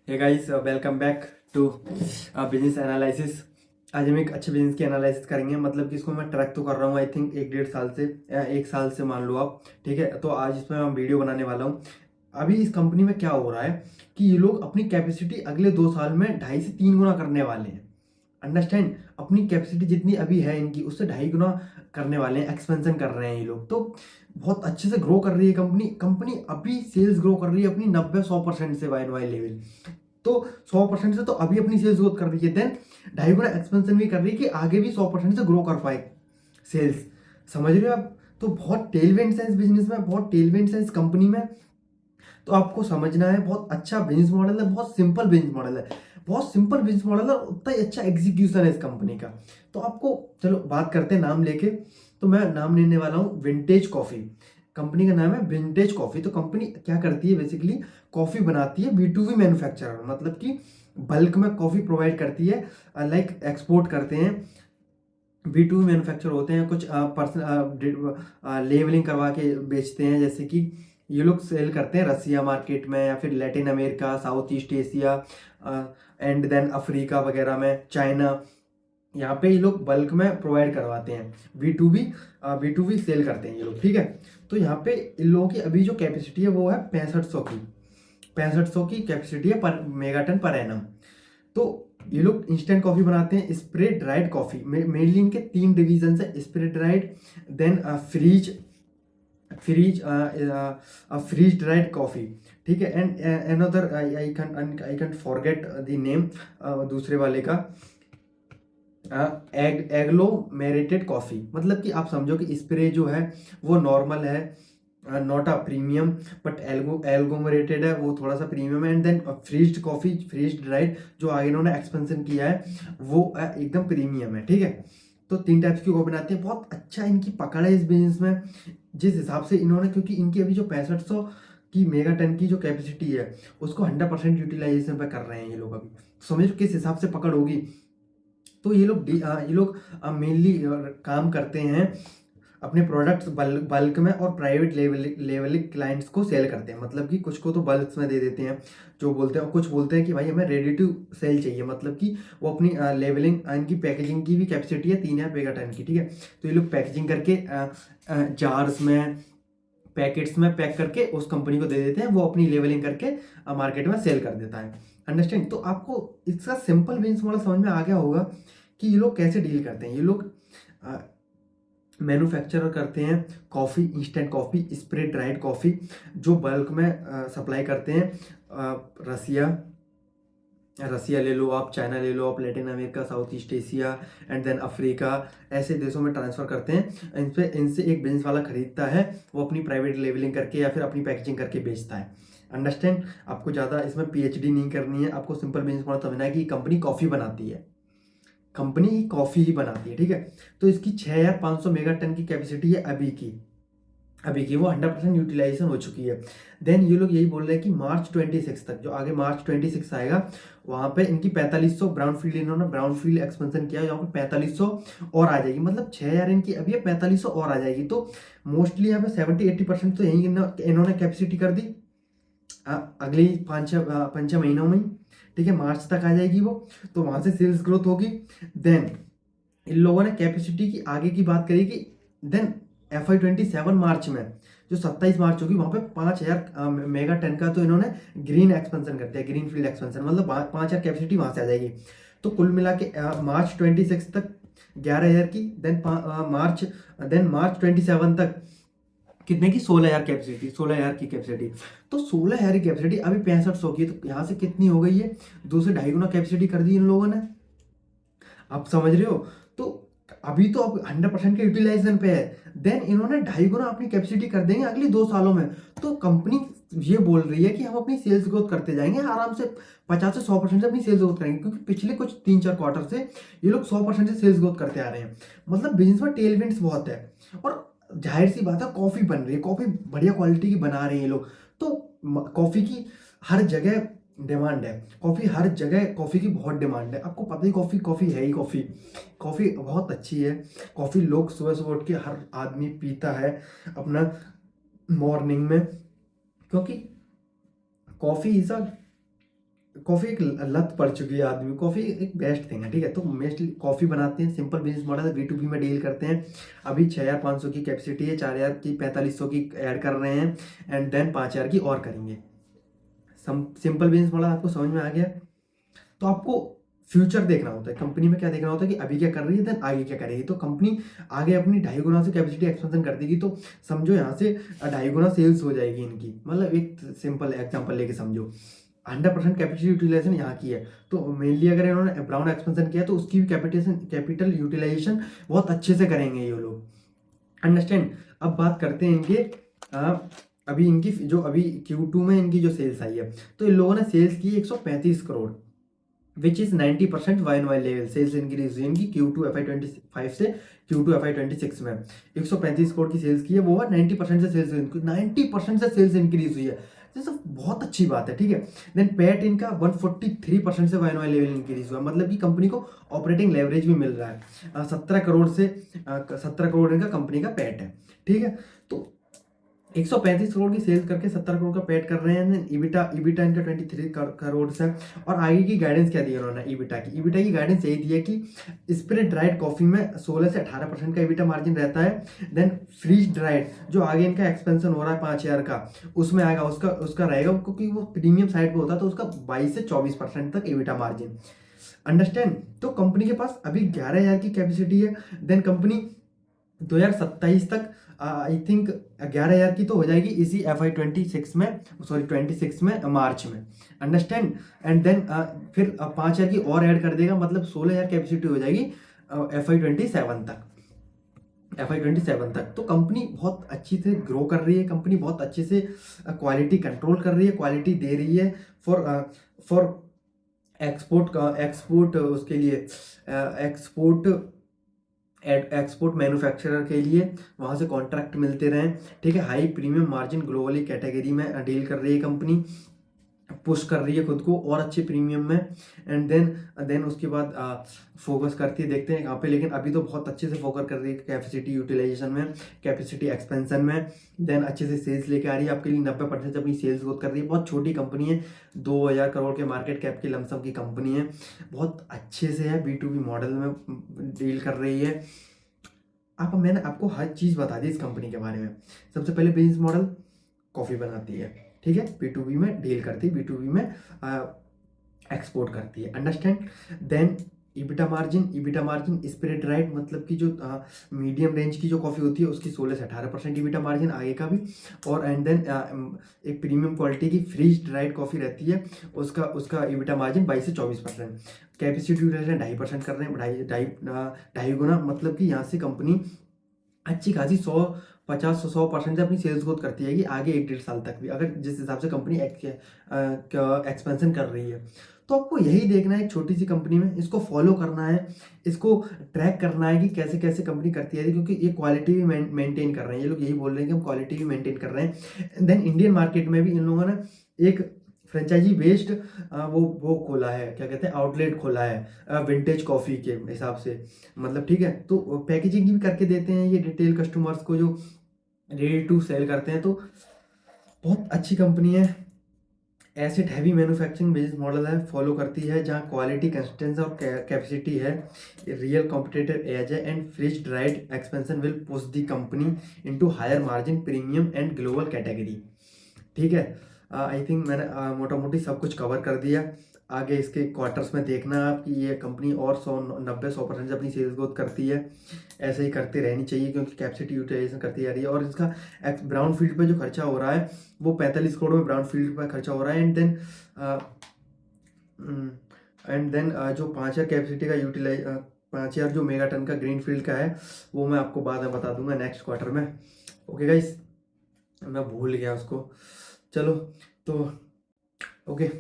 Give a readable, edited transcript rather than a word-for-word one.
Hey guys, welcome back to business analysis. आज हम एक अच्छे बिजनेस की एनालिसिस करेंगे। मतलब कि इसको मैं ट्रैक तो कर रहा हूँ, आई थिंक 1 डेढ़ साल से या 1 साल से मान लो आप। ठीक है, तो आज इसमें मैं वीडियो बनाने वाला हूँ। अभी इस कंपनी में क्या हो रहा है कि ये लोग अपनी कैपेसिटी अगले 2 साल में 2.5 से 3 गुना करने वाले हैं। अंडरस्टैंड, अपनी कैपेसिटी जितनी अभी है इनकी उससे 2.5 गुना करने वाले हैं, एक्सपेंशन कर रहे हैं ये लोग। तो बहुत अच्छे से ग्रो कर रही है कंपनी। कंपनी अभी सेल्स ग्रो कर रही है अपनी 90-100% से वाई वाई लेवल। तो 100% से तो अभी अपनी सेल्स ग्रोथ कर रही है, देन 2.5 गुना एक्सपेंशन भी कर रही है कि आगे भी 100% से ग्रो कर पाए सेल्स। समझ रहे हो आप? तो बहुत टेलविंड्स है इस बिजनेस में, बहुत टेलविंड्स है इस कंपनी में। तो आपको समझना है, बहुत अच्छा बिजनेस मॉडल है, बहुत सिंपल बिजनेस मॉडल है, बहुत सिंपल बिजनेस मॉडल है और उतना ही अच्छा एग्जीक्यूशन है इस कंपनी का। तो आपको चलो बात करते हैं नाम लेके। तो मैं नाम लेने वाला हूँ विंटेज कॉफी। कंपनी का नाम है विंटेज कॉफी। तो कंपनी क्या करती है, बेसिकली कॉफी बनाती है B2B मैन्युफैक्चरर, मतलब कि बल्क में कॉफी प्रोवाइड करती है। लाइक एक्सपोर्ट करते हैं, B2B मैन्युफैक्चर होते हैं कुछ पर्सन लेवलिंग करवा के बेचते हैं। जैसे कि ये लोग सेल करते हैं रसिया मार्केट में या फिर Latin America, South East Asia and then Africa वगैरह में, चाइना। यहाँ पे ये लोग बल्क में प्रोवाइड करवाते हैं। बी टू बी सेल करते हैं ये लोग। ठीक है, तो यहाँ पे इन लोगों की अभी जो कैपेसिटी है वो है 6500 की। 6500 की कैपेसिटी है पर मेगाटन पर एनम। तो ये लोग इंस्टेंट कॉफी बनाते हैं, स्प्रे ड्राइड कॉफी। मेनली इनके 3 डिवीजन है, spray dried, then freeze freeze freeze dried coffee. ठीक है, and another I can forget the name दूसरे वाले का। एग्लोमेरेटेड कॉफी, मतलब कि आप समझो कि स्प्रे जो है वो नॉर्मल है, not a premium, but agglomerated है, वो थोड़ा सा प्रीमियम है। And then freezed coffee, freezed dried, जो आगे इन्होंने एक्सपेंशन किया है वो एकदम प्रीमियम है। ठीक है, तो 3 टाइप्स की कॉफी बनाती है। बहुत अच्छा इनकी पकड़ है इस बिजनेस में, जिस हिसाब से इन्होंने, क्योंकि इनकी अभी जो 6500 की मेगा टन की जो कैपेसिटी है उसको 100% यूटिलाइजेशन पे कर रहे हैं ये लोग अभी। समझो किस हिसाब से पकड़ होगी। तो ये लोग मेनली काम करते हैं, अपने प्रोडक्ट्स बल्क में और प्राइवेट लेवल क्लाइंट्स को सेल करते हैं। मतलब कि कुछ को तो बल्क में दे देते हैं, जो बोलते हैं, कुछ बोलते हैं कि भाई हमें रेडी टू सेल चाहिए। मतलब कि वो अपनी लेवलिंग, इनकी पैकेजिंग की भी कैपेसिटी है 3000 मेगा टन की। ठीक है, तो ये लोग पैकेजिंग करके जार्स में, पैकेट्स में पैक करके उस कंपनी को दे देते हैं, वो अपनी लेवलिंग करके मार्केट में सेल कर देता है। अंडरस्टैंड? तो आपको इसका सिंपल बिजनेस मॉडल समझ में आ गया होगा कि ये लोग कैसे डील करते हैं। ये लोग मैन्युफैक्चर करते हैं coffee, instant coffee, spray dried coffee, जो बल्क में सप्लाई करते हैं। रसिया रसिया ले लो आप, चाइना ले लो आप, Latin America, South East Asia and then Africa, ऐसे देशों में ट्रांसफ़र करते हैं। इनसे एक बिजनेस वाला खरीदता है, वो अपनी प्राइवेट लेवलिंग करके या फिर अपनी पैकेजिंग करके बेचता है। अंडरस्टैंड? आपको ज़्यादा इसमें PhD नहीं करनी है, आपको सिंपल बिजनेस मॉडल समझना है कि कंपनी कॉफ़ी बनाती है, कंपनी कॉफ़ी ही बनाती है। ठीक है, तो इसकी 6500 मेगा टन की कैपेसिटी है अभी की वो 100% यूटिलाइजेशन हो चुकी है। देन ये लोग यही बोल रहे हैं कि मार्च 26 तक, जो आगे मार्च 26 आएगा, वहाँ पे इनकी 4500 ब्राउन फील्ड, इन्होंने ब्राउन फील्ड एक्सपेंशन किया, यहाँ पे 4500 और आ जाएगी। मतलब 6000 इनकी अभी है, 4500 और आ जाएगी। तो मोस्टली यहाँ पे 70-80% तो यही इन्होंने कैपेसिटी कर दी अगली 5-6 महीनों में ही। ठीक है, मार्च तक आ जाएगी वो, तो वहाँ से सेल्स ग्रोथ होगी। देन इन लोगों ने कैपेसिटी की आगे की बात करी कि देन FY27 मार्च में, जो 27 मार्च होगी, वहाँ पे 5000 मेगा टन का तो इन्होंने ग्रीन एक्सपेंशन करते हैं, ग्रीन फील्ड एक्सपेंशन, मतलब 5000 कैपेसिटी वहाँ से आ जाएगी। तो कुल मिला के मार्च 26 तक 11000 की, देन मार्च 27 तक कितने की, 16000 कैपेसिटी, 16000 की कैपेसिटी। तो 16000 की कैपेसिटी अभी 6500 की, तो यहाँ से कितनी हो गई है, 2 से 2.5 गुना कैपेसिटी कर दी इन लोगों ने। आप समझ रहे हो? तो अभी तो अब 100% के यूटिलाइजेशन पे है, देन इन्होंने 2.5 गुना अपनी कैपेसिटी कर देंगे अगली 2 सालों में। तो कंपनी ये बोल रही है कि हम अपनी सेल्स ग्रोथ करते जाएंगे आराम से, 50 से 100% से अपनी सेल्स ग्रोथ करेंगे, क्योंकि पिछले कुछ 3-4 क्वार्टर से ये लोग 100% से सेल्स ग्रोथ करते आ रहे हैं। मतलब बिजनेस में टेलविंड्स बहुत है, और जाहिर सी बात है कॉफ़ी बन रही है, कॉफ़ी बढ़िया क्वालिटी की बना रहे हैं ये लोग। तो कॉफ़ी की हर जगह डिमांड है, कॉफ़ी हर जगह, कॉफ़ी की बहुत डिमांड है। आपको पता ही, कॉफ़ी कॉफ़ी है ही कॉफ़ी, कॉफ़ी बहुत अच्छी है। कॉफ़ी लोग सुबह सुबह उठ के हर आदमी पीता है अपना मॉर्निंग में, क्योंकि कॉफ़ी इज़ अ कॉफ़ी एक लत पड़ चुकी है आदमी को, कॉफ़ी एक बेस्ट थिंग है, ठीक है। तो मोस्टली कॉफ़ी बनाते हैं, सिंपल बिजनेस मॉडल है, B2B में डील करते हैं। अभी 6500 की कैपेसिटी है, 4000 की 4500 की ऐड कर रहे हैं, एंड देन 5000 की और करेंगे। सिंपल बिजनेस मॉडल आपको समझ में आ गया। तो आपको फ्यूचर देखना होता है, कंपनी में क्या देखना होता है कि अभी क्या कर रही है, देन आगे क्या करेगी। तो कंपनी आगे अपनी 2.5 गुना से कैपेसिटी एक्सपेंशन कर देगी, तो समझो यहाँ से 2.5 गुना सेल्स हो जाएगी इनकी। मतलब एक सिंपल एग्जांपल लेके समझो, 100% कैपेसिटी यूटिलाइजेशन यहाँ की है, तो मेनली अगर इन्होंने ब्राउन एक्सपेंशन किया तो उसकी भी कैपिटल यूटिलाइजेशन बहुत अच्छे से करेंगे ये लोग, अंडरस्टैंड। अब बात करते हैं इनके अभी इनकी जो अभी Q2 में इनकी जो सेल्स आई है, तो इन लोगों ने सेल्स की 135 crore, which is 90% YoY level sales increase हुई इनकी Q2 FY25 से Q2 FY26 में 135 करोड़ की सेल्स की है, वो 90% से सेल्स 90% से सेल्स इंक्रीज हुई है, जैसे बहुत अच्छी बात है, ठीक है। देन पैट इनका 143% से YoY लेवल इंक्रीज हुआ, मतलब कि कंपनी को ऑपरेटिंग लेवरेज भी मिल रहा है। 17 करोड़ से 17 करोड़ इनका कंपनी का पैट है, ठीक है। तो 135 करोड़ की सेल्स करके 70 करोड़ का पैट कर रहे हैं। ईबिटा ईबिटा इनका 23 करोड़ से। और आगे की गाइडेंस क्या दी है उन्होंने ईबिटा की गाइडेंस यही दी है कि स्प्रे ड्राइड कॉफी में 16 से 18% का ईबिटा मार्जिन रहता है। देन फ्रीज ड्राइड जो आगे इनका एक्सपेंशन हो रहा है 5000 का, उसमें आएगा उसका उसका रहेगा, क्योंकि वो प्रीमियम साइड पे होता है, तो उसका 22 से 24% तक ईबिटा मार्जिन, अंडरस्टैंड। तो कंपनी के पास अभी 11000 की कैपेसिटी है। देन कंपनी 2027 तक आई थिंक 11000 की तो हो जाएगी इसी FY26 में, सॉरी 26 में मार्च में, अंडरस्टैंड। एंड देन फिर 5000 की और ऐड कर देगा, मतलब 16000 कैपेसिटी हो जाएगी FY27 तक। तो कंपनी बहुत अच्छी से ग्रो कर रही है, कंपनी बहुत अच्छे से क्वालिटी कंट्रोल कर रही है, क्वालिटी दे रही है फॉर एक्सपोर्ट उसके लिए एक्सपोर्ट मैन्युफैक्चरर के लिए वहाँ से कॉन्ट्रैक्ट मिलते रहें, ठीक है। High premium margin globally category में डील कर रही है कंपनी, पुश कर रही है खुद को और अच्छे प्रीमियम में। एंड देन उसके बाद फोकस करती है, देखते हैं कहाँ पे, लेकिन अभी तो बहुत अच्छे से फोकस कर रही है कैपेसिटी यूटिलाइजेशन में, कैपेसिटी एक्सपेंशन में। देन अच्छे से सेल्स लेके आ रही है, आपके लिए 90% अपनी सेल्स ग्रोथ कर रही है। बहुत छोटी कंपनी है, 2000 करोड़ के मार्केट कैप की लमसम की कंपनी है, बहुत अच्छे से है, B2B मॉडल में डील कर रही है। मैंने आपको हर चीज़ बता दी इस कंपनी के बारे में। सबसे पहले बिजनेस मॉडल, कॉफ़ी बनाती है, ठीक है, B2B में डील करती है, B2B में एक्सपोर्ट करती है, understand. Then EBITDA margin spray dried, मतलब कि जो मीडियम रेंज की जो कॉफ़ी होती है उसकी 16 से 18% ईबिटा मार्जिन आगे का भी। और एंड देन एक प्रीमियम क्वालिटी की फ्रीज ड्राइड कॉफ़ी रहती है, उसका ईबिटा मार्जिन 22 से 24%। कैपेसिटी यूटिलाइजेशन 2.5% कर रहे हैं, ढाई गुना, मतलब कि यहाँ से कंपनी अच्छी खासी 100% से अपनी सेल्स ग्रोथ करती है कि आगे 1-1.5 साल तक भी, अगर जिस हिसाब से कंपनी एक्सपेंशन कर रही है। तो आपको यही देखना है, एक छोटी सी कंपनी में इसको फॉलो करना है, इसको ट्रैक करना है कि कैसे कैसे कंपनी करती है, क्योंकि ये क्वालिटी भी मेंटेन कर रहे हैं, ये लोग यही बोल रहे हैं कि हम क्वालिटी भी मेंटेन कर रहे हैं। देन इंडियन मार्केट में भी इन लोगों ने एक फ्रेंचाइजी बेस्ड वो खोला है, क्या कहते हैं, आउटलेट खोला है विंटेज कॉफ़ी के हिसाब से, मतलब, ठीक है। तो पैकेजिंग भी करके देते हैं ये रिटेल कस्टमर्स को जो रेडी टू सेल करते हैं। तो बहुत अच्छी कंपनी है, asset heavy manufacturing business model है, फॉलो करती है, जहाँ क्वालिटी कंसिस्टेंसी और कैपेसिटी है, रियल कॉम्पिटिटिव एज है, and freeze dried expansion will push the company into higher margin premium and global category, ठीक है। आई थिंक मैंने मोटा मोटी सब कुछ कवर कर दिया। आगे इसके क्वार्टर्स में देखना है आप कि ये कंपनी और 100% से अपनी सेल्स ग्रोथ करती है, ऐसे ही करते रहनी चाहिए, क्योंकि कैपेसिटी यूटिलाइजेशन करती जा रही है। और इसका ब्राउन फील्ड पे जो खर्चा हो रहा है वो 45 करोड़ में ब्राउन फील्ड पर खर्चा हो रहा है। एंड देन जो 5000 कैपेसिटी का 5000 जो मेगा टन का ग्रीन फील्ड का है वो मैं आपको बाद में बता दूंगा नेक्स्ट क्वार्टर में। ओके गाइस, मैं भूल गया उसको, चलो तो ओके।